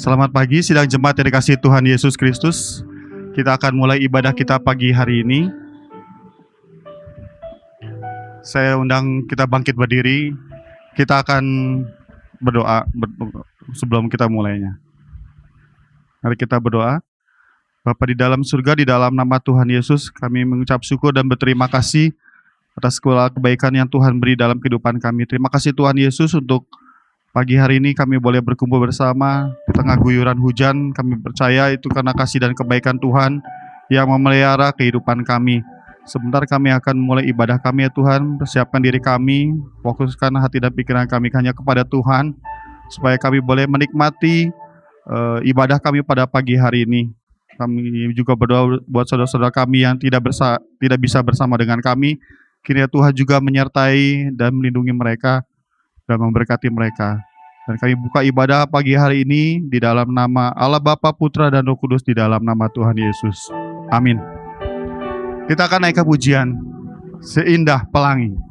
Selamat pagi sidang jemaat yang dikasihi Tuhan Yesus Kristus. Kita akan mulai ibadah kita pagi hari ini. Saya undang kita bangkit berdiri. Kita akan berdoa sebelum kita mulainya. Mari kita berdoa. Bapa di dalam surga, di dalam nama Tuhan Yesus, kami mengucap syukur dan berterima kasih atas segala kebaikan yang Tuhan beri dalam kehidupan kami. Terima kasih Tuhan Yesus untuk pagi hari ini kami boleh berkumpul bersama di tengah guyuran hujan. Kami percaya itu karena kasih dan kebaikan Tuhan yang memelihara kehidupan kami. Sebentar kami akan mulai ibadah kami ya Tuhan. Persiapkan diri kami, fokuskan hati dan pikiran kami hanya kepada Tuhan, supaya kami boleh menikmati ibadah kami pada pagi hari ini. Kami juga berdoa buat saudara-saudara kami yang tidak bisa bersama dengan kami. Kiranya Tuhan juga menyertai dan melindungi mereka dan memberkati mereka. Dan kami buka ibadah pagi hari ini di dalam nama Allah Bapa, Putra, dan Roh Kudus, di dalam nama Tuhan Yesus. Amin. Kita akan naik ke pujian Seindah Pelangi.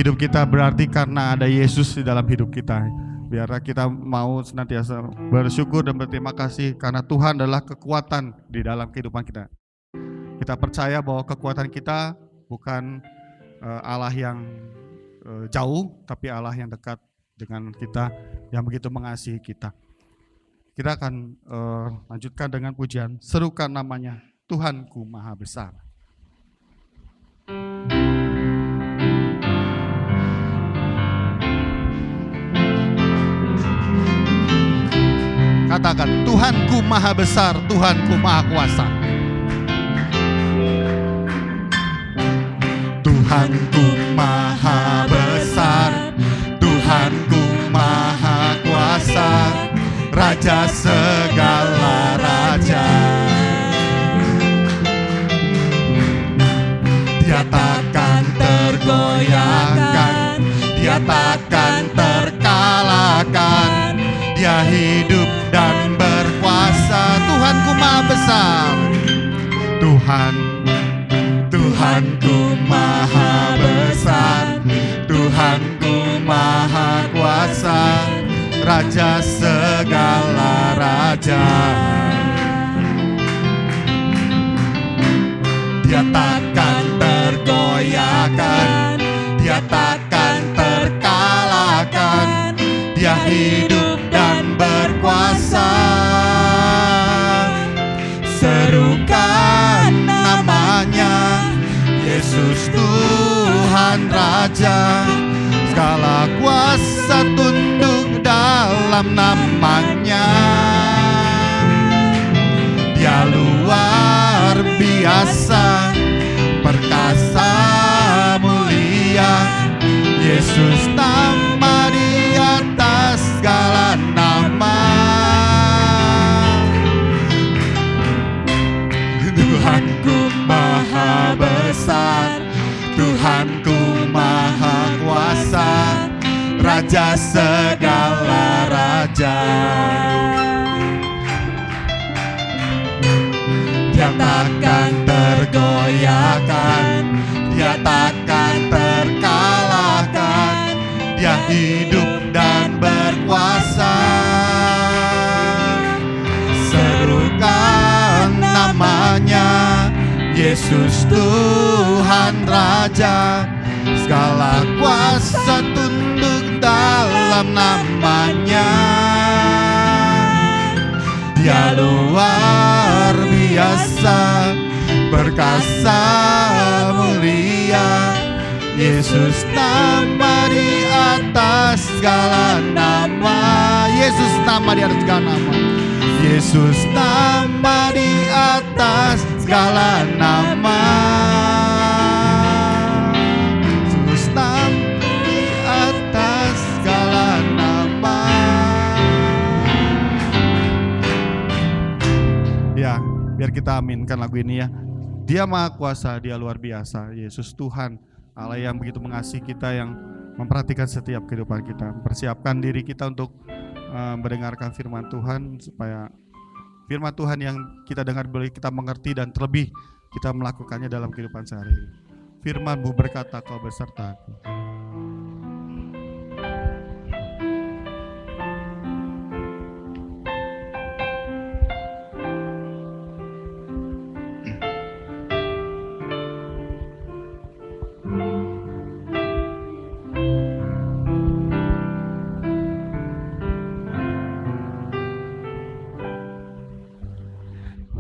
Hidup kita berarti karena ada Yesus di dalam hidup kita. Biarlah kita mau senantiasa bersyukur dan berterima kasih karena Tuhan adalah kekuatan di dalam kehidupan kita. Kita percaya bahwa kekuatan kita bukan Allah yang jauh, tapi Allah yang dekat dengan kita, yang begitu mengasihi kita. Kita akan lanjutkan dengan pujian, serukan namanya, Tuhanku Maha Besar. katakan, Tuhanku maha besar, Tuhanku maha kuasa. Tuhanku maha besar, Tuhanku maha kuasa, Raja segala raja. Dia takkan tergoyahkan, Dia takkan terkalahkan. Dia hidup dan berkuasa. Tuhanku maha besar, Tuhanku maha besar, Tuhanku maha kuasa, Raja segala raja. Dia takkan tergoyahkan, Dia takkan terkalahkan. Dia hidup dan berkuasa. Serukan namanya, Yesus Tuhan Raja. Segala kuasa tunduk dalam namanya. Dia luar biasa, perkasa mulia. Yesus nama di atas segala nama. Tuhanku maha besar, Tuhanku maha kuasa, Raja segala raja. Dia takkan tergoyahkan, Dia takkan terkalahkan. Dia hidup dan berkuasa. Serukan namanya, Yesus Tuhan Raja. Segala kuasa tunduk dalam namanya. Dia luar biasa, perkasa mulia. Yesus nama di atas segala nama. Yesus nama di atas segala nama. Yesus nama di atas segala nama. Yesus nama di atas segala nama. Ya, biar kita aminkan lagu ini ya. Dia maha kuasa, Dia luar biasa. Yesus Tuhan, Allah yang begitu mengasihi kita, yang memperhatikan setiap kehidupan kita. Persiapkan diri kita untuk mendengarkan firman Tuhan, supaya firman Tuhan yang kita dengar boleh kita mengerti dan terlebih kita melakukannya dalam kehidupan sehari-hari. Firman-Mu berkata, Kau besertaku.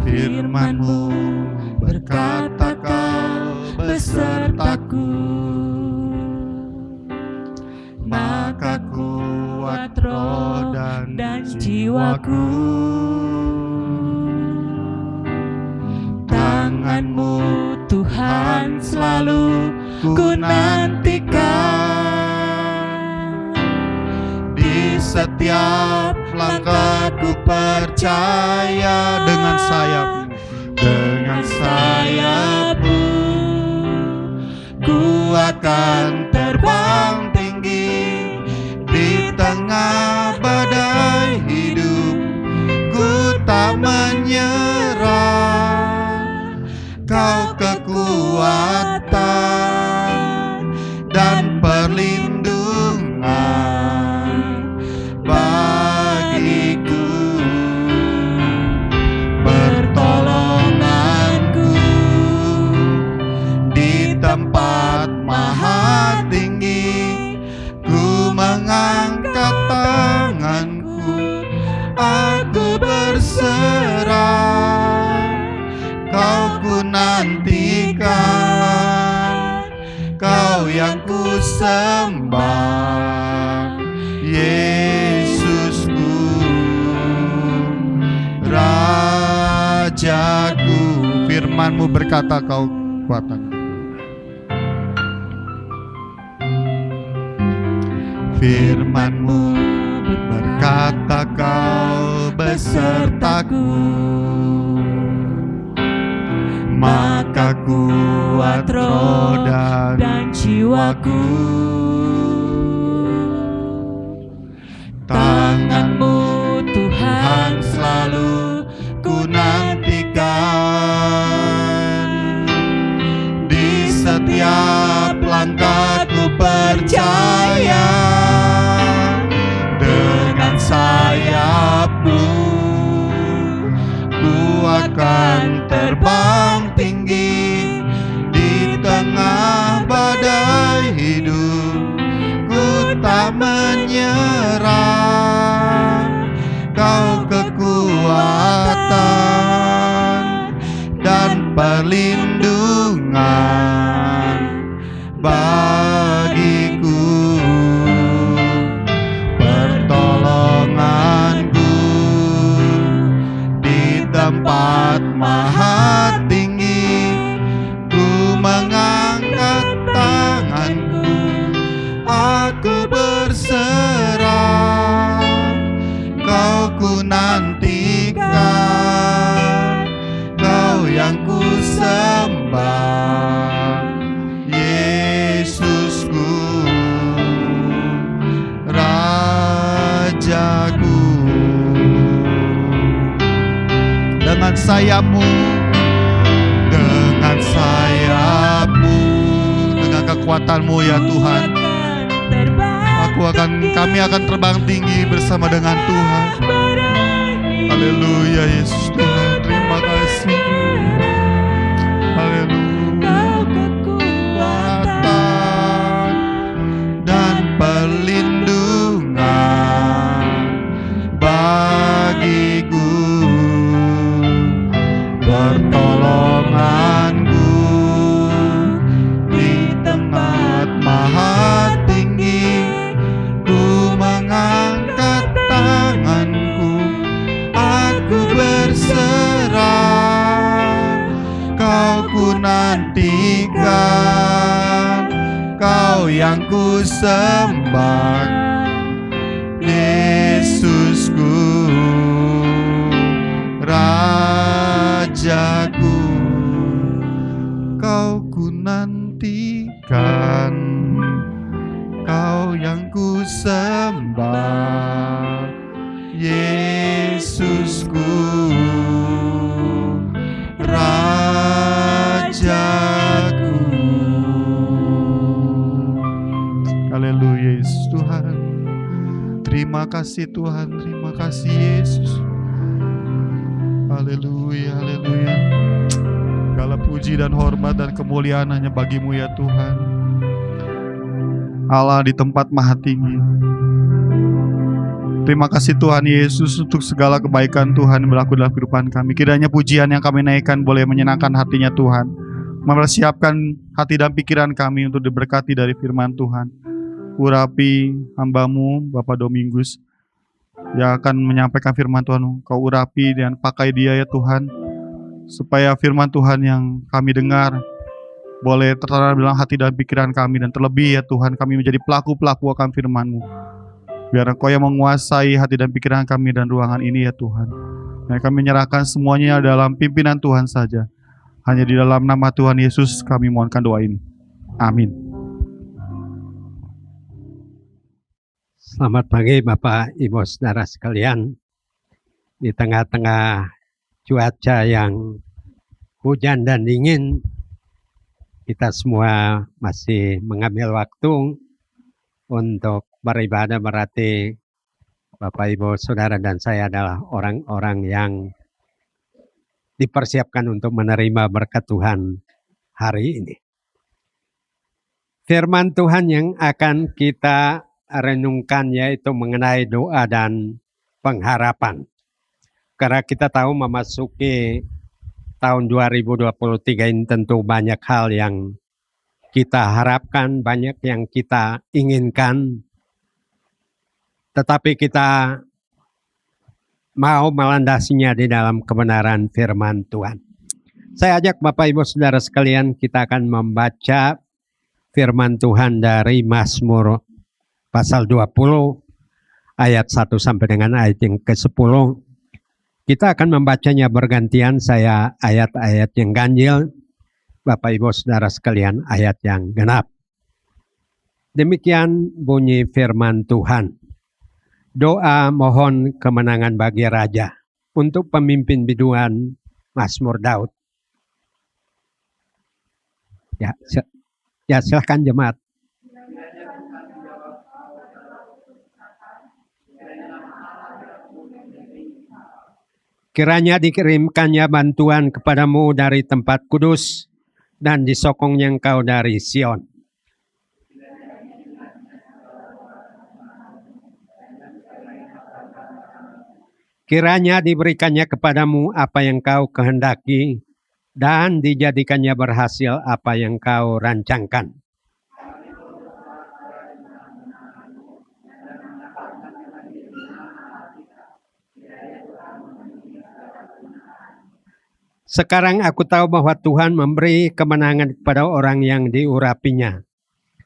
Firman-Mu berkata, Kau besertaku, maka kuat roh dan jiwaku. Tangan-Mu Tuhan selalu ku nantikan. Di setiap langkahku percaya, dengan sayap-Mu, dengan sayap-Mu ku akan terbang tinggi. Di tengah badai hidup ku tak menyerah. Kau kekuatan dan perlindungan bagiku, pertolonganku di tempat maha tinggi. Ku mengangkat tanganku, aku berserah. Kau ku nantikan, Kau yang ku sembah, Yesusku. firman-Mu berkata Kau kuatkan. Firman-Mu berkata Kau besertaku, maka kuat roh dan jiwaku. Tangan-Mu Tuhan selalu ku nantikan, di setiap langkahku percaya, dengan sayap-Mu ku akan terbang tinggi di tengah badai hidup. Ku tak menyerah, Kau kekuatan dan perlindungan bagiku, pertolonganku di tempat maha tinggi. Ku mengangkat tanganku, aku berserah, Kau ku nantikan, Kau yang ku sembah, Yesusku, Rajaku. Dengan sayap-Mu, dengan sayap-Mu, dengan kekuatan-Mu ya Tuhan, kami akan terbang tinggi bersama dengan Tuhan. Haleluya Yesus Tuhan, terima kasih. Haleluya. Kekuatan dan perlindungan bagiku, pertolonganku di tempat maha tinggi. Ku mengangkat tanganku, aku berserah, Kau ku nantikan, Kau yang ku sembah, Yesusku, Rajaku. Kau ku nantikan, Kau yang ku sembah, Yesusku, Rajaku. Haleluya Yesus Tuhan. Terima kasih Tuhan, terima kasih Yesus. Haleluya, haleluya. Segala puji dan hormat dan kemuliaan hanya bagi-Mu ya Tuhan, Allah di tempat maha tinggi. Terima kasih Tuhan Yesus untuk segala kebaikan Tuhan yang berlaku dalam kehidupan kami. Kiranya pujian yang kami naikkan boleh menyenangkan hatinya Tuhan, mempersiapkan hati dan pikiran kami untuk diberkati dari firman Tuhan. Urapi hamba-Mu Bapak Domingus yang akan menyampaikan firman Tuhan. Kau urapi dan pakai dia ya Tuhan, supaya firman Tuhan yang kami dengar boleh tertanam dalam hati dan pikiran kami, dan terlebih ya Tuhan, kami menjadi pelaku-pelaku akan firman-Mu. Biar Engkau yang menguasai hati dan pikiran kami dan ruangan ini ya Tuhan. Dan kami menyerahkan semuanya dalam pimpinan Tuhan saja. Hanya di dalam nama Tuhan Yesus kami mohonkan doa ini. Amin. Selamat pagi Bapak Ibu Saudara sekalian. Di tengah-tengah cuaca yang hujan dan dingin, kita semua masih mengambil waktu untuk beribadah. Berarti Bapak Ibu Saudara dan saya adalah orang-orang yang dipersiapkan untuk menerima berkat Tuhan hari ini. Firman Tuhan yang akan kita renungkan yaitu mengenai doa dan pengharapan. Karena kita tahu memasuki tahun 2023 ini tentu banyak hal yang kita harapkan, banyak yang kita inginkan. Tetapi kita mau melandasinya di dalam kebenaran firman Tuhan. Saya ajak Bapak Ibu Saudara sekalian, kita akan membaca firman Tuhan dari Mazmur pasal 20 ayat 1 sampai dengan ayat yang ke-10. Kita akan membacanya bergantian, saya ayat-ayat yang ganjil, Bapak Ibu Saudara sekalian ayat yang genap. Demikian bunyi firman Tuhan. Doa mohon kemenangan bagi Raja untuk pemimpin biduan Mazmur Daud. Ya silahkan jemaat. Kiranya dikirimkannya bantuan kepadamu dari tempat kudus dan disokongnya engkau dari Sion. Kiranya diberikannya kepadamu apa yang kau kehendaki dan dijadikannya berhasil apa yang kau rancangkan. Sekarang aku tahu bahwa Tuhan memberi kemenangan kepada orang yang diurapinya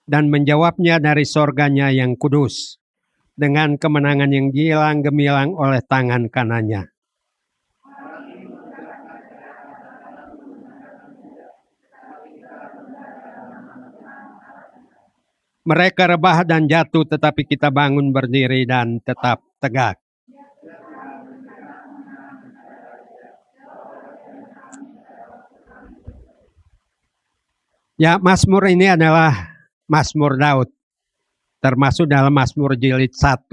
dan menjawabnya dari sorganya yang kudus dengan kemenangan yang gilang gemilang oleh tangan kanannya. Mereka rebah dan jatuh, tetapi kita bangun berdiri dan tetap tegak. Ya, Mazmur ini adalah Mazmur Daud, termasuk dalam Mazmur jilid 1,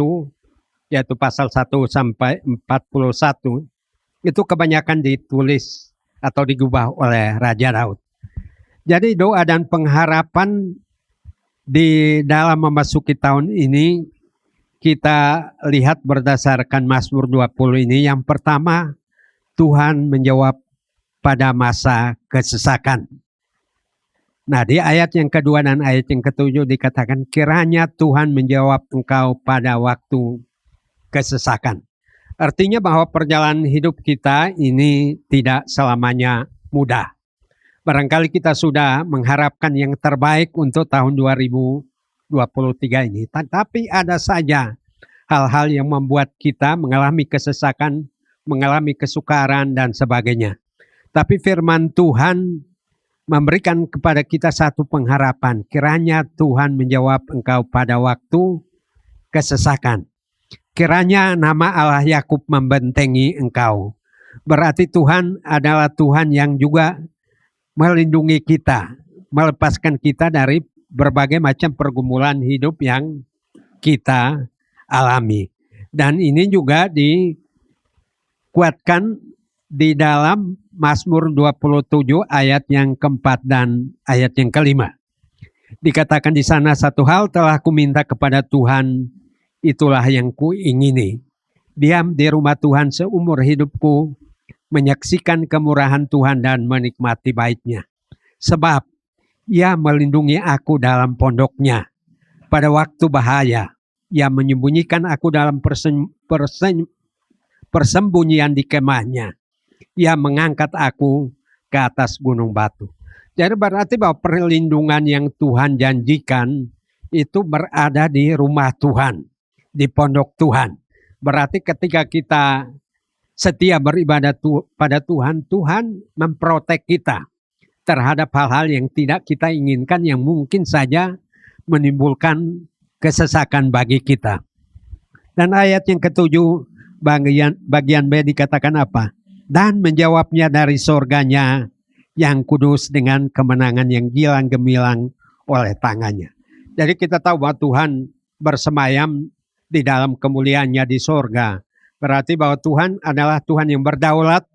yaitu pasal 1 sampai 41. Itu kebanyakan ditulis atau digubah oleh Raja Daud. Jadi doa dan pengharapan di dalam memasuki tahun ini kita lihat berdasarkan Mazmur 20 ini. Yang pertama, Tuhan menjawab pada masa kesesakan. Nah, di ayat yang kedua dan ayat yang ketujuh dikatakan kiranya Tuhan menjawab engkau pada waktu kesesakan. Artinya bahwa perjalanan hidup kita ini tidak selamanya mudah. Barangkali kita sudah mengharapkan yang terbaik untuk tahun 2023 ini. Tetapi ada saja hal-hal yang membuat kita mengalami kesesakan, mengalami kesukaran dan sebagainya. Tapi firman Tuhan memberikan kepada kita satu pengharapan. Kiranya Tuhan menjawab engkau pada waktu kesesakan. Kiranya nama Allah Yakub membentengi engkau. Berarti Tuhan adalah Tuhan yang juga melindungi kita, melepaskan kita dari berbagai macam pergumulan hidup yang kita alami. Dan ini juga dikuatkan di dalam Mazmur 27 ayat yang keempat dan ayat yang kelima. Dikatakan di sana, satu hal telah kuminta kepada Tuhan, itulah yang kuingini. Diam di rumah Tuhan seumur hidupku, menyaksikan kemurahan Tuhan dan menikmati baiknya. Sebab Ia melindungi aku dalam pondoknya. Pada waktu bahaya, Ia menyembunyikan aku dalam persembunyian di kemahnya. Ia mengangkat aku ke atas gunung batu. Jadi berarti bahwa perlindungan yang Tuhan janjikan itu berada di rumah Tuhan, di pondok Tuhan. Berarti ketika kita setia beribadah pada Tuhan, Tuhan memprotek kita terhadap hal-hal yang tidak kita inginkan, yang mungkin saja menimbulkan kesesakan bagi kita. Dan ayat yang ketujuh, bagian B dikatakan apa? Dan menjawabnya dari sorganya yang kudus dengan kemenangan yang gilang gemilang oleh tangannya. Jadi kita tahu bahwa Tuhan bersemayam di dalam kemuliaannya di sorga. Berarti bahwa Tuhan adalah Tuhan yang berdaulat,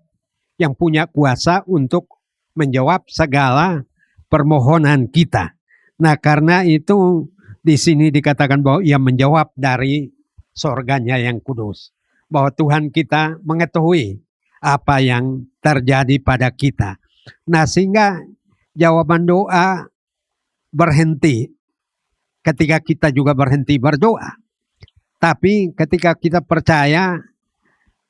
yang punya kuasa untuk menjawab segala permohonan kita. Nah, karena itu di sini dikatakan bahwa Ia menjawab dari sorganya yang kudus. Bahwa Tuhan kita mengetahui apa yang terjadi pada kita. Nah, sehingga jawaban doa berhenti ketika kita juga berhenti berdoa. Tapi ketika kita percaya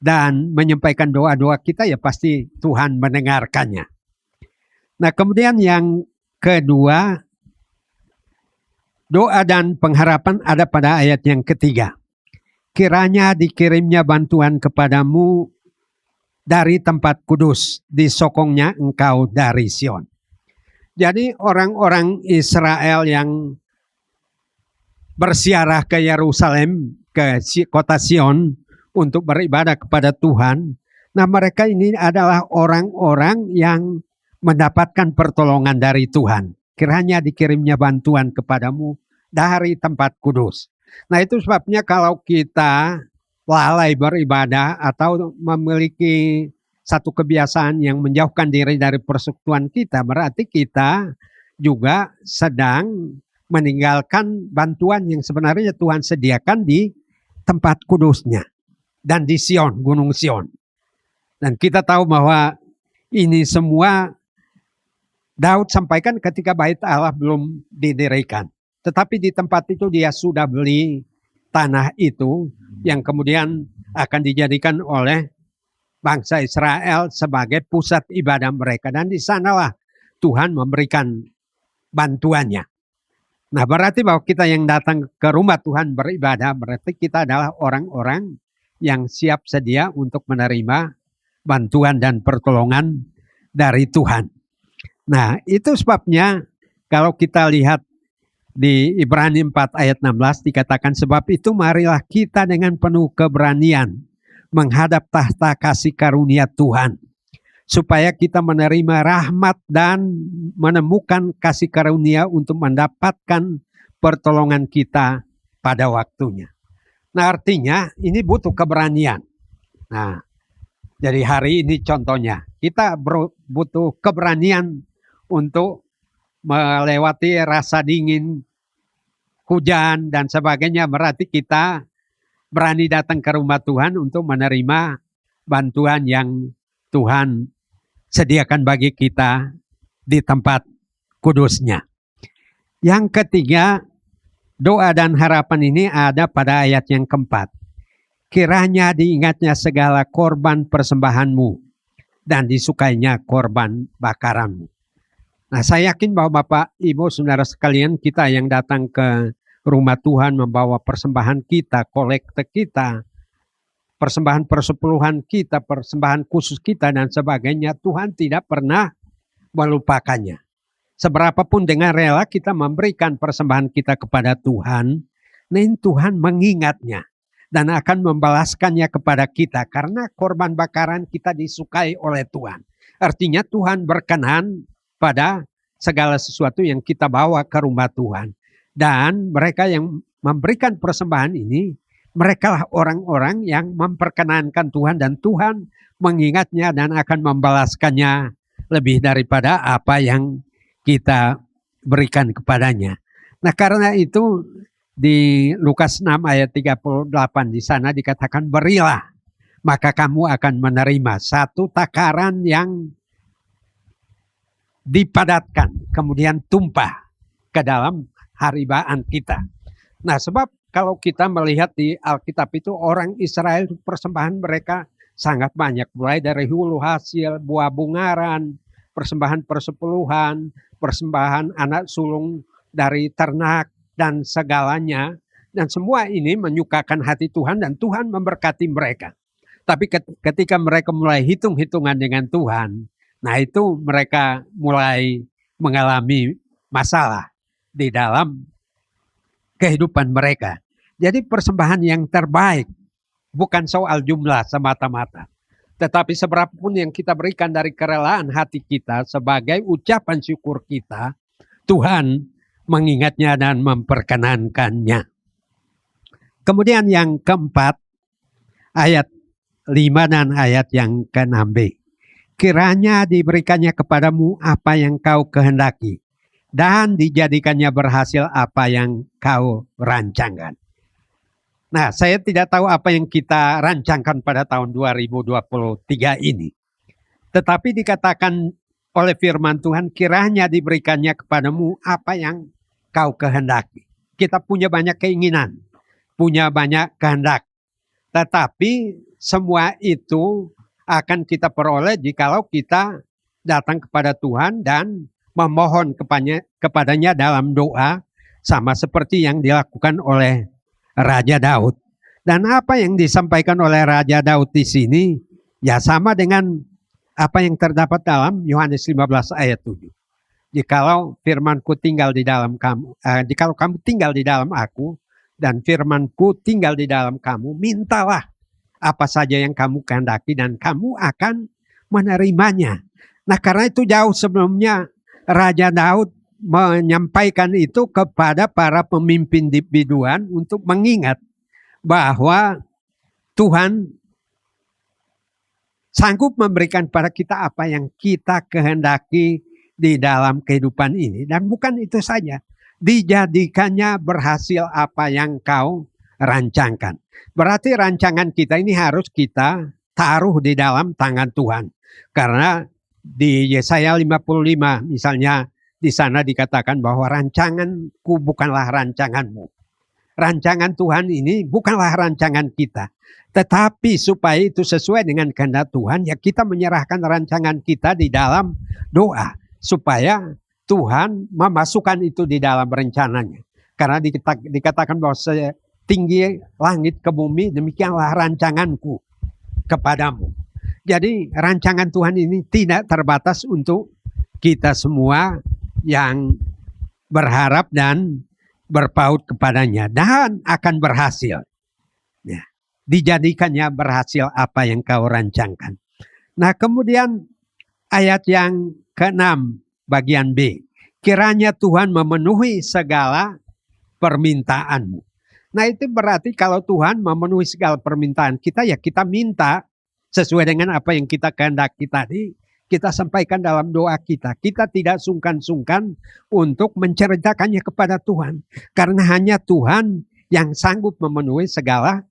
dan menyampaikan doa-doa kita, ya pasti Tuhan mendengarkannya. Nah, kemudian yang kedua, doa dan pengharapan ada pada ayat yang ketiga. Kiranya dikirimnya bantuan kepadamu dari tempat kudus, disokongnya engkau dari Sion. Jadi orang-orang Israel yang bersiarah ke Yerusalem, ke kota Sion untuk beribadah kepada Tuhan. Nah, mereka ini adalah orang-orang yang mendapatkan pertolongan dari Tuhan. Kiranya dikirimnya bantuan kepadamu dari tempat kudus. Nah, itu sebabnya kalau kita lalai beribadah atau memiliki satu kebiasaan yang menjauhkan diri dari persekutuan kita, berarti kita juga sedang meninggalkan bantuan yang sebenarnya Tuhan sediakan di tempat kudusnya dan di Sion, Gunung Sion. Dan kita tahu bahwa ini semua Daud sampaikan ketika bait Allah belum didirikan. Tetapi di tempat itu dia sudah beli tanah itu yang kemudian akan dijadikan oleh bangsa Israel sebagai pusat ibadah mereka. Dan di sanalah Tuhan memberikan bantuannya. Nah, berarti bahwa kita yang datang ke rumah Tuhan beribadah, berarti kita adalah orang-orang yang siap sedia untuk menerima bantuan dan pertolongan dari Tuhan. Nah, itu sebabnya kalau kita lihat di Ibrani 4 ayat 16 dikatakan, sebab itu marilah kita dengan penuh keberanian menghadap tahta kasih karunia Tuhan, supaya kita menerima rahmat dan menemukan kasih karunia untuk mendapatkan pertolongan kita pada waktunya. Nah, artinya ini butuh keberanian. Nah, jadi hari ini contohnya, kita butuh keberanian untuk melewati rasa dingin, hujan, dan sebagainya. Berarti kita berani datang ke rumah Tuhan untuk menerima bantuan yang Tuhan sediakan bagi kita di tempat kudusnya. Yang ketiga, doa dan harapan ini ada pada ayat yang keempat. Kiranya diingatnya segala korban persembahanmu dan disukainya korban bakaranmu. Nah, saya yakin bahwa Bapak, Ibu, saudara sekalian, kita yang datang ke rumah Tuhan membawa persembahan kita, kolekte kita, persembahan persepuluhan kita, persembahan khusus kita, dan sebagainya, Tuhan tidak pernah melupakannya. Seberapapun dengan rela kita memberikan persembahan kita kepada Tuhan, nih Tuhan mengingatnya dan akan membalaskannya kepada kita karena korban bakaran kita disukai oleh Tuhan. Artinya Tuhan berkenan pada segala sesuatu yang kita bawa ke rumah Tuhan. Dan mereka yang memberikan persembahan ini, mereka lah orang-orang yang memperkenankan Tuhan dan Tuhan mengingatnya dan akan membalaskannya lebih daripada apa yang kita berikan kepadanya. Nah, karena itu di Lukas 6 ayat 38 di sana dikatakan, berilah maka kamu akan menerima satu takaran yang dipadatkan kemudian tumpah ke dalam haribaan kita. Nah, sebab kalau kita melihat di Alkitab itu orang Israel persembahan mereka sangat banyak, mulai dari hulu hasil, buah bungaran, persembahan persepuluhan, persembahan anak sulung dari ternak dan segalanya, dan semua ini menyukakan hati Tuhan dan Tuhan memberkati mereka. Tapi ketika mereka mulai hitung-hitungan dengan Tuhan, nah itu mereka mulai mengalami masalah di dalam kehidupan mereka. Jadi persembahan yang terbaik bukan soal jumlah semata-mata, tetapi seberapapun yang kita berikan dari kerelaan hati kita sebagai ucapan syukur kita, Tuhan mengingatnya dan memperkenankannya. Kemudian yang keempat, ayat 5 dan ayat yang ke-6b. Kiranya diberikannya kepadamu apa yang kau kehendaki, dan dijadikannya berhasil apa yang kau rancangkan. Nah, saya tidak tahu apa yang kita rancangkan pada tahun 2023 ini. Tetapi dikatakan oleh firman Tuhan, kiranya diberikannya kepadamu apa yang kau kehendaki. Kita punya banyak keinginan, punya banyak kehendak. Tetapi semua itu akan kita peroleh jikalau kita datang kepada Tuhan dan memohon kepadanya dalam doa, sama seperti yang dilakukan oleh Raja Daud. Dan apa yang disampaikan oleh Raja Daud di sini ya sama dengan apa yang terdapat dalam Yohanes 15 ayat 7. Jikalau firmanku tinggal di dalam kamu, jikalau kamu tinggal di dalam aku dan firmanku tinggal di dalam kamu, mintalah apa saja yang kamu kehendaki dan kamu akan menerimanya. Nah, karena itu jauh sebelumnya Raja Daud menyampaikan itu kepada para pemimpin di biduan untuk mengingat bahwa Tuhan sanggup memberikan pada kita apa yang kita kehendaki di dalam kehidupan ini. Dan bukan itu saja, dijadikannya berhasil apa yang kau rancangkan. Berarti rancangan kita ini harus kita taruh di dalam tangan Tuhan. Karena di Yesaya 55 misalnya, di sana dikatakan bahwa rancanganku bukanlah rancanganmu. Rancangan Tuhan ini bukanlah rancangan kita. Tetapi supaya itu sesuai dengan kehendak Tuhan, ya kita menyerahkan rancangan kita di dalam doa. Supaya Tuhan memasukkan itu di dalam rencananya. Karena dikatakan bahwa setinggi langit ke bumi, demikianlah rancanganku kepadamu. Jadi rancangan Tuhan ini tidak terbatas untuk kita semua yang berharap dan berpaut kepadanya dan akan berhasil. Ya, dijadikannya berhasil apa yang kau rancangkan. Nah, kemudian ayat yang ke-6 bagian B. Kiranya Tuhan memenuhi segala permintaanmu. Nah, itu berarti kalau Tuhan memenuhi segala permintaan kita, ya kita minta sesuai dengan apa yang kita kehendaki tadi. Kita sampaikan dalam doa kita. Kita tidak sungkan-sungkan untuk menceritakannya kepada Tuhan. Karena hanya Tuhan yang sanggup memenuhi segala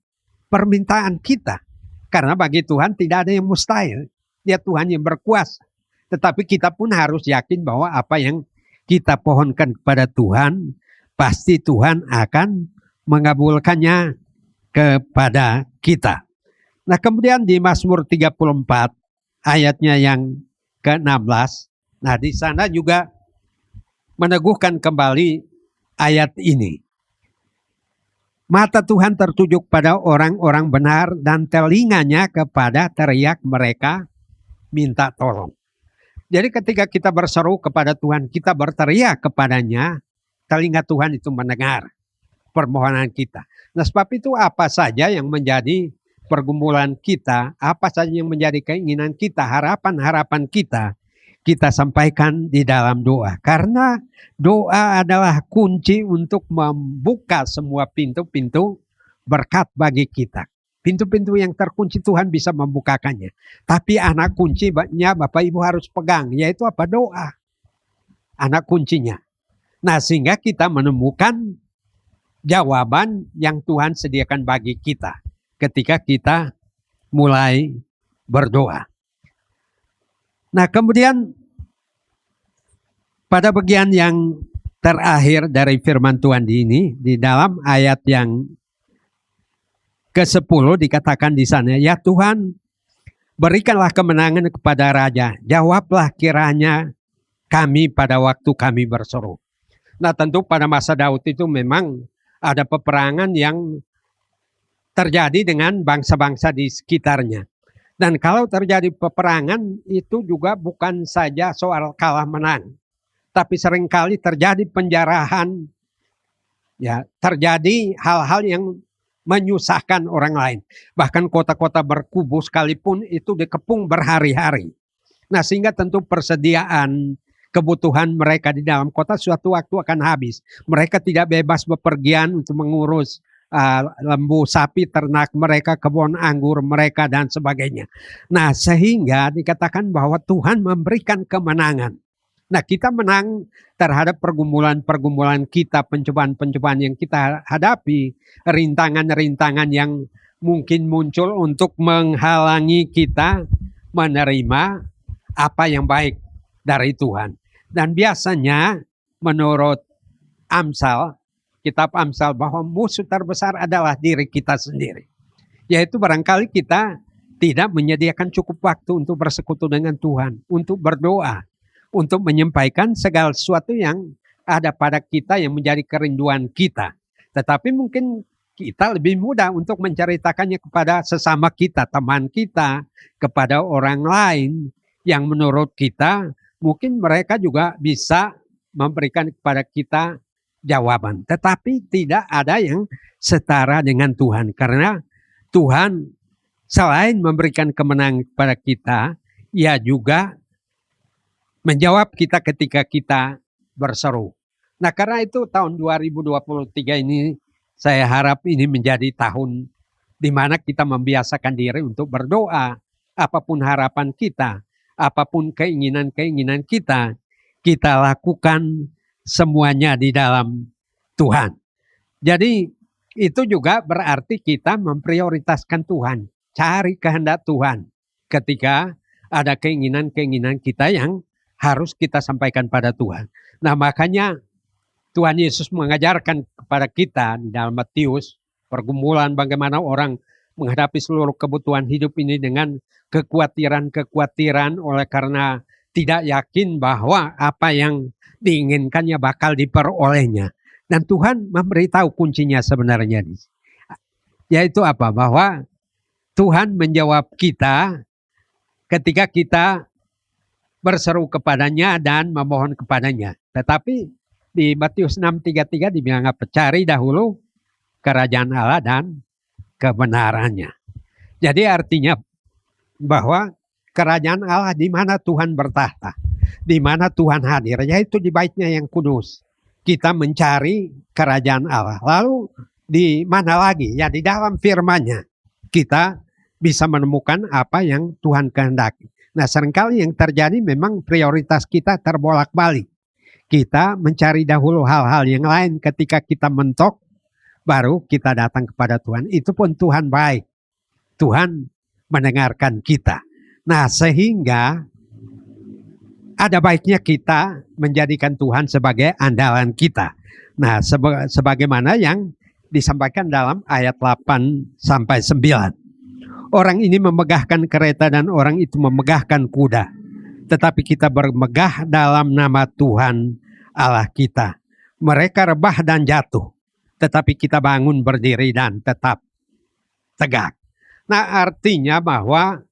permintaan kita. Karena bagi Tuhan tidak ada yang mustahil. Dia Tuhan yang berkuasa. Tetapi kita pun harus yakin bahwa apa yang kita pohonkan kepada Tuhan, pasti Tuhan akan mengabulkannya kepada kita. Nah, kemudian di Mazmur 34 ayatnya yang ke-16. Nah, di sana juga meneguhkan kembali ayat ini. Mata Tuhan tertuju pada orang-orang benar dan telinganya kepada teriak mereka minta tolong. Jadi ketika kita berseru kepada Tuhan, kita berteriak kepadanya, telinga Tuhan itu mendengar permohonan kita. Nah, sebab itu apa saja yang menjadi pergumulan kita, apa saja yang menjadi keinginan kita, harapan-harapan kita sampaikan di dalam doa. Karena doa adalah kunci untuk membuka semua pintu-pintu berkat bagi kita. Pintu-pintu yang terkunci Tuhan bisa membukakannya. Tapi anak kuncinya Bapak Ibu harus pegang, yaitu apa? Doa. Anak kuncinya. Nah, sehingga kita menemukan jawaban yang Tuhan sediakan bagi kita ketika kita mulai berdoa. Nah, kemudian pada bagian yang terakhir dari firman Tuhan ini, di dalam ayat yang ke-10 dikatakan di sana, ya Tuhan, berikanlah kemenangan kepada raja, jawablah kiranya kami pada waktu kami berseru. Nah, tentu pada masa Daud itu memang ada peperangan yang terjadi dengan bangsa-bangsa di sekitarnya. Dan kalau terjadi peperangan itu juga bukan saja soal kalah menang, tapi seringkali terjadi penjarahan, ya, terjadi hal-hal yang menyusahkan orang lain. Bahkan kota-kota berkubu sekalipun itu dikepung berhari-hari. Nah, sehingga tentu persediaan kebutuhan mereka di dalam kota suatu waktu akan habis. Mereka tidak bebas bepergian untuk mengurus lembu, sapi, ternak mereka, kebun anggur mereka, dan sebagainya. Nah, sehingga dikatakan bahwa Tuhan memberikan kemenangan. Nah, kita menang terhadap pergumulan-pergumulan kita, pencobaan-pencobaan yang kita hadapi, rintangan-rintangan yang mungkin muncul untuk menghalangi kita menerima apa yang baik dari Tuhan. Dan biasanya menurut Amsal, kitab Amsal, bahwa musuh terbesar adalah diri kita sendiri. Yaitu barangkali kita tidak menyediakan cukup waktu untuk bersekutu dengan Tuhan, untuk berdoa, untuk menyampaikan segala sesuatu yang ada pada kita yang menjadi kerinduan kita. Tetapi mungkin kita lebih mudah untuk menceritakannya kepada sesama kita, teman kita, kepada orang lain yang menurut kita mungkin mereka juga bisa memberikan kepada kita jawaban. Tetapi tidak ada yang setara dengan Tuhan. Karena Tuhan selain memberikan kemenangan kepada kita, Ia juga menjawab kita ketika kita berseru. Nah, karena itu tahun 2023 ini saya harap ini menjadi tahun di mana kita membiasakan diri untuk berdoa. Apapun harapan kita, apapun keinginan-keinginan kita lakukan semuanya di dalam Tuhan. Jadi itu juga berarti kita memprioritaskan Tuhan. Cari kehendak Tuhan ketika ada keinginan-keinginan kita yang harus kita sampaikan pada Tuhan. Nah, makanya Tuhan Yesus mengajarkan kepada kita di dalam Matius, pergumulan bagaimana orang menghadapi seluruh kebutuhan hidup ini dengan kekhawatiran-kekhawatiran oleh karena tidak yakin bahwa apa yang diinginkannya bakal diperolehnya. Dan Tuhan memberitahu kuncinya sebenarnya. Yaitu apa? Bahwa Tuhan menjawab kita ketika kita berseru kepadanya dan memohon kepadanya. Tetapi di Matius 6:33 dibilang apa? Cari dahulu kerajaan Allah dan kebenarannya. Jadi artinya bahwa kerajaan Allah di mana Tuhan bertahta, di mana Tuhan hadir, yaitu di baitnya yang kudus. Kita mencari kerajaan Allah. Lalu di mana lagi? Ya di dalam firman-Nya kita bisa menemukan apa yang Tuhan kehendaki. Nah, seringkali yang terjadi memang prioritas kita terbolak-balik. Kita mencari dahulu hal-hal yang lain, ketika kita mentok, baru kita datang kepada Tuhan. Itu pun Tuhan baik. Tuhan mendengarkan kita. Nah, sehingga ada baiknya kita menjadikan Tuhan sebagai andalan kita. Nah, sebagaimana yang disampaikan dalam ayat 8-9. Orang ini memegahkan kereta dan orang itu memegahkan kuda. Tetapi kita bermegah dalam nama Tuhan Allah kita. Mereka rebah dan jatuh, tetapi kita bangun berdiri dan tetap tegak. Nah, artinya bahwa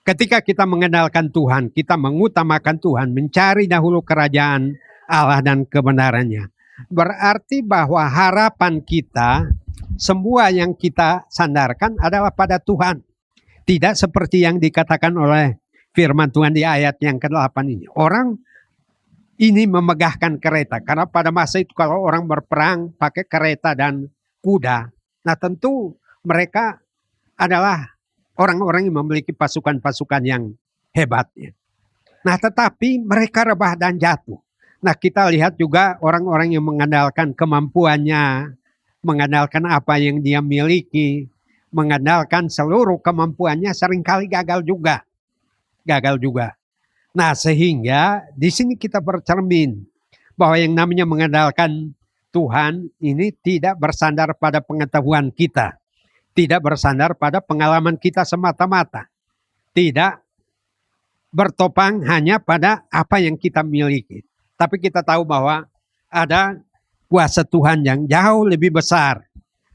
ketika kita mengenalkan Tuhan, kita mengutamakan Tuhan, mencari dahulu kerajaan Allah dan kebenarannya. Berarti bahwa harapan kita, semua yang kita sandarkan adalah pada Tuhan. Tidak seperti yang dikatakan oleh firman Tuhan di ayat yang ke-8 ini. Orang ini memegahkan kereta. Karena pada masa itu kalau orang berperang pakai kereta dan kuda. Nah, tentu mereka adalah orang-orang yang memiliki pasukan-pasukan yang hebat. Nah, tetapi mereka rebah dan jatuh. Nah, kita lihat juga orang-orang yang mengandalkan kemampuannya, mengandalkan apa yang dia miliki, mengandalkan seluruh kemampuannya, seringkali gagal juga. Nah, sehingga di sini kita bercermin bahwa yang namanya mengandalkan Tuhan ini tidak bersandar pada pengetahuan kita, tidak bersandar pada pengalaman kita semata-mata, tidak bertopang hanya pada apa yang kita miliki. Tapi kita tahu bahwa ada kuasa Tuhan yang jauh lebih besar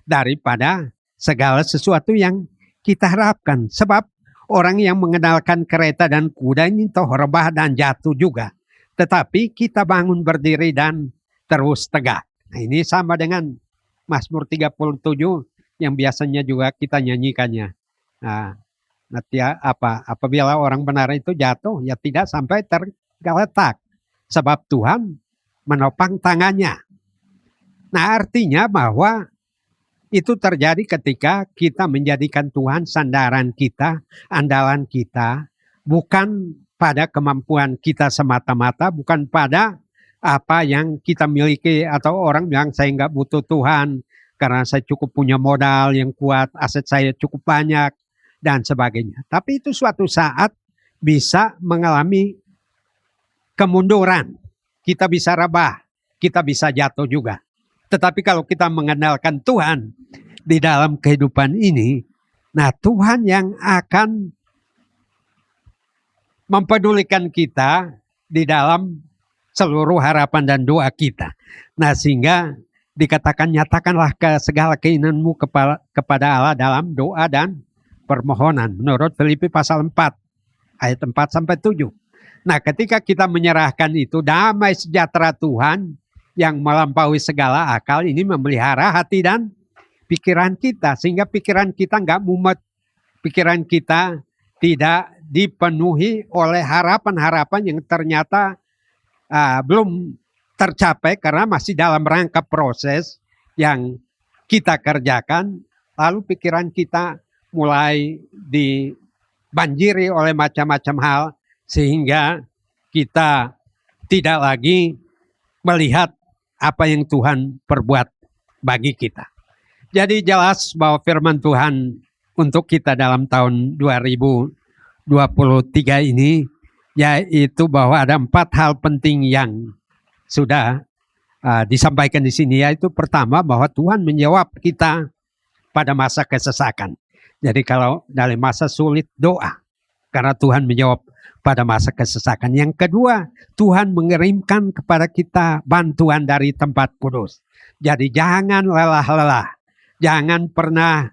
daripada segala sesuatu yang kita harapkan. Sebab orang yang mengenalkan kereta dan kuda ini toh rebah dan jatuh juga. Tetapi kita bangun berdiri dan terus tegak. Nah, ini sama dengan Mazmur 37 yang biasanya juga kita nyanyikannya. Nah, apabila orang benar itu jatuh, ya tidak sampai tergeletak. Sebab Tuhan menopang tangannya. Nah, artinya bahwa itu terjadi ketika kita menjadikan Tuhan sandaran kita, andalan kita, bukan pada kemampuan kita semata-mata, bukan pada apa yang kita miliki. Atau orang bilang saya nggak butuh Tuhan karena saya cukup punya modal yang kuat, aset saya cukup banyak, dan sebagainya. Tapi itu suatu saat bisa mengalami kemunduran. Kita bisa rebah, kita bisa jatuh juga. Tetapi kalau kita mengandalkan Tuhan di dalam kehidupan ini, Nah, Tuhan yang akan mempedulikan kita di dalam seluruh harapan dan doa kita. Nah, sehingga dikatakan nyatakanlah ke segala keinginanmu kepada Allah dalam doa dan permohonan. Menurut Filipi pasal 4 ayat 4 sampai 7. Nah, ketika kita menyerahkan itu, damai sejahtera Tuhan yang melampaui segala akal ini memelihara hati dan pikiran kita. Sehingga pikiran kita nggak mumet. Pikiran kita tidak dipenuhi oleh harapan-harapan yang ternyata belum tercapai karena masih dalam rangka proses yang kita kerjakan. Lalu pikiran kita mulai dibanjiri oleh macam-macam hal sehingga kita tidak lagi melihat apa yang Tuhan perbuat bagi kita. Jadi jelas bahwa firman Tuhan untuk kita dalam tahun 2023 ini yaitu bahwa ada 4 hal penting yang sudah disampaikan di sini, yaitu pertama bahwa Tuhan menjawab kita pada masa kesesakan. Jadi kalau dalam masa sulit doa karena Tuhan menjawab pada masa kesesakan. Yang kedua, Tuhan mengirimkan kepada kita bantuan dari tempat kudus. Jadi jangan lelah-lelah, jangan pernah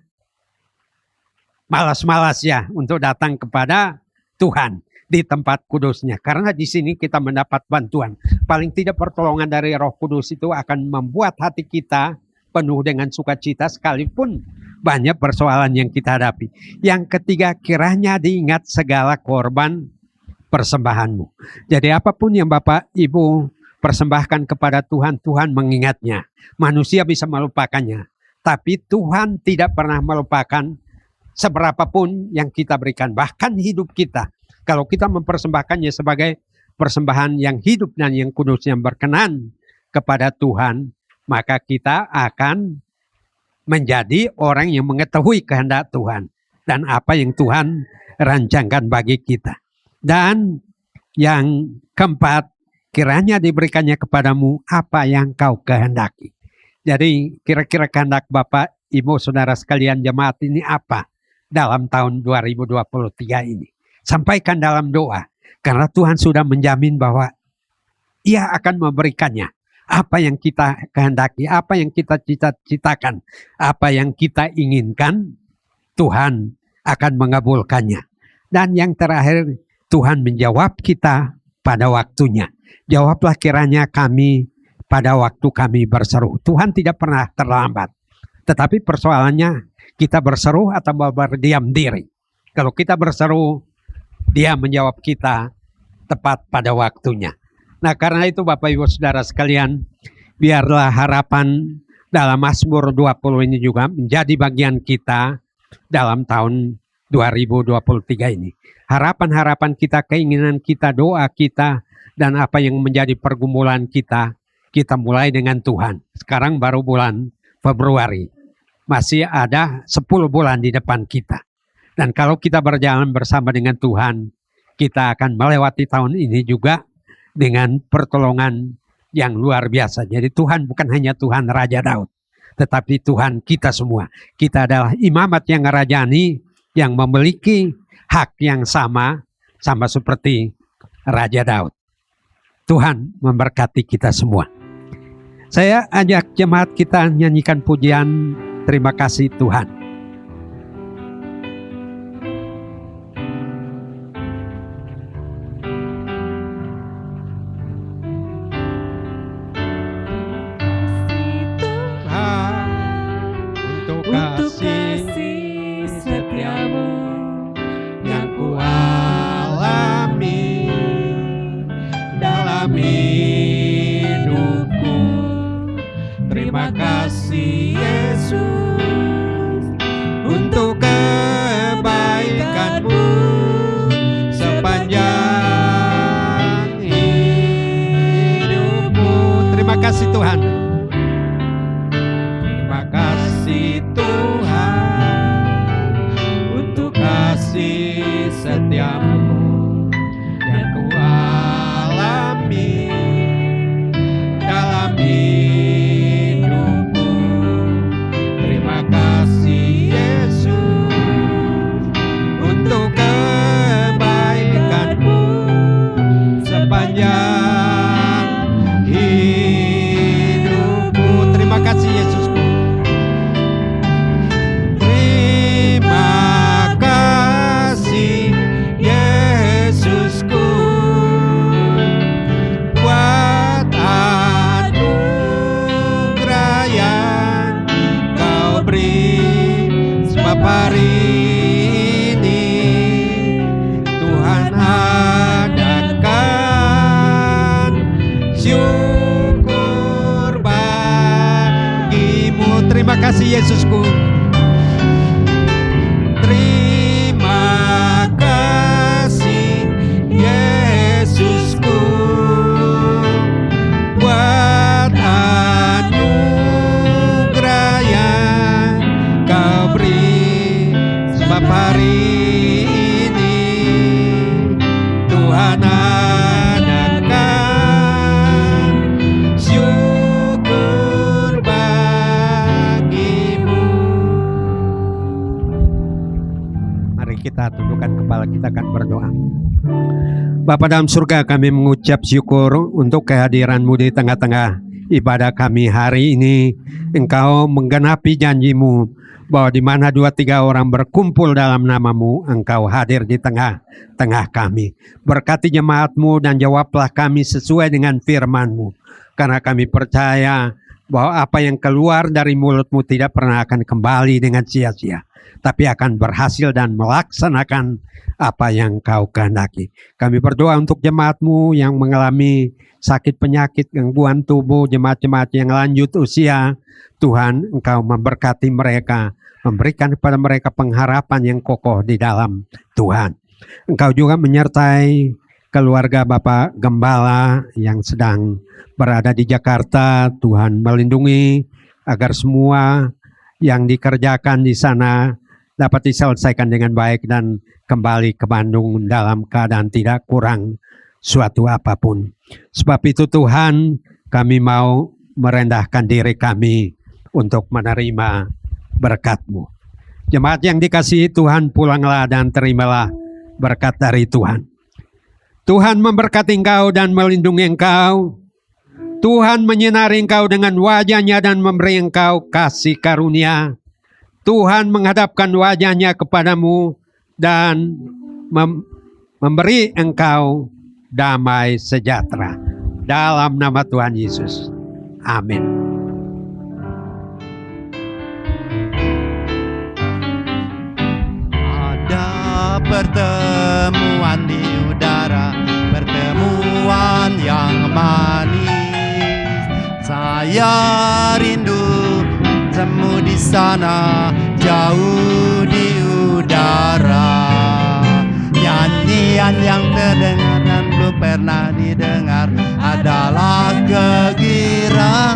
malas-malas ya untuk datang kepada Tuhan di tempat kudusnya. Karena di sini kita mendapat bantuan. Paling tidak pertolongan dari Roh Kudus itu akan membuat hati kita penuh dengan sukacita sekalipun banyak persoalan yang kita hadapi. Yang ketiga, kiranya diingat segala korban persembahanmu. Jadi apapun yang Bapak Ibu persembahkan kepada Tuhan, Tuhan mengingatnya. Manusia bisa melupakannya. Tapi Tuhan tidak pernah melupakan seberapapun yang kita berikan. Bahkan hidup kita. Kalau kita mempersembahkannya sebagai persembahan yang hidup dan yang kudus yang berkenan kepada Tuhan, maka kita akan menjadi orang yang mengetahui kehendak Tuhan dan apa yang Tuhan rancangkan bagi kita. Dan yang keempat, kiranya diberikannya kepadamu apa yang kau kehendaki. Jadi kira-kira kehendak Bapak, Ibu, Saudara sekalian jemaat ini apa dalam tahun 2023 ini? Sampaikan dalam doa. Karena Tuhan sudah menjamin bahwa Ia akan memberikannya. Apa yang kita kehendaki, apa yang kita cita-citakan, apa yang kita inginkan, Tuhan akan mengabulkannya. Dan yang terakhir, Tuhan menjawab kita pada waktunya. Jawablah kiranya kami pada waktu kami berseru. Tuhan tidak pernah terlambat. Tetapi persoalannya kita berseru atau berdiam diri. Kalau kita berseru, Dia menjawab kita tepat pada waktunya. Nah, karena itu Bapak Ibu Saudara sekalian, biarlah harapan dalam Mazmur 20 ini juga menjadi bagian kita dalam tahun 2023 ini. Harapan-harapan kita, keinginan kita, doa kita, dan apa yang menjadi pergumulan kita mulai dengan Tuhan. Sekarang baru bulan Februari. Masih ada 10 bulan di depan kita. Dan kalau kita berjalan bersama dengan Tuhan, kita akan melewati tahun ini juga dengan pertolongan yang luar biasa. Jadi Tuhan bukan hanya Tuhan Raja Daud, tetapi Tuhan kita semua. Kita adalah imamat yang ngerajani, yang memiliki hak yang sama seperti Raja Daud. Tuhan memberkati kita semua. Saya ajak jemaat kita nyanyikan pujian terima kasih Tuhan. Terima kasih Yesus untuk kebaikan-Mu sepanjang hidupmu. Terima kasih Tuhan. Terima kasih Tuhan untuk kasih setiamu yang Ku alami dalam hidupku. Terima kasih Yesus Terima kasih Yesusku. Terima kasih Yesusku buat anugerah yang Kau beri. Sebab hari ini Tuhan adakan syukur bagimu. Mari kita tundukkan kepala, kita akan berdoa. Bapa dalam surga, kami mengucap syukur untuk kehadiran-Mu di tengah-tengah ibadah kami hari ini. Engkau menggenapi janji-Mu bahwa di mana 2-3 orang berkumpul dalam nama-Mu, Engkau hadir di tengah-tengah kami. Berkati jemaat-Mu dan jawablah kami sesuai dengan firman-Mu. Karena kami percaya bahwa apa yang keluar dari mulut-Mu tidak pernah akan kembali dengan sia-sia, tapi akan berhasil dan melaksanakan apa yang Kau kehendaki. Kami berdoa untuk jemaat-Mu yang mengalami sakit penyakit, gangguan tubuh, jemaat-jemaat yang lanjut usia. Tuhan, Engkau memberkati mereka, memberikan kepada mereka pengharapan yang kokoh di dalam Tuhan. Engkau juga menyertai keluarga Bapak Gembala yang sedang berada di Jakarta. Tuhan melindungi agar semua yang dikerjakan di sana dapat diselesaikan dengan baik dan kembali ke Bandung dalam keadaan tidak kurang suatu apapun. Sebab itu Tuhan, kami mau merendahkan diri kami untuk menerima berkat-Mu. Jemaat yang dikasihi Tuhan, pulanglah dan terimalah berkat dari Tuhan. Tuhan memberkati engkau dan melindungi engkau. Tuhan menyinari engkau dengan wajah-Nya dan memberi engkau kasih karunia. Tuhan menghadapkan wajah-Nya kepadamu dan memberi engkau damai sejahtera. Dalam nama Tuhan Yesus. Amin. Ada pertemuan di udara, pertemuan yang manis. Saya rindu temu di sana, jauh di udara. Nyanyian yang terdengar dan belum pernah didengar adalah kegiraan.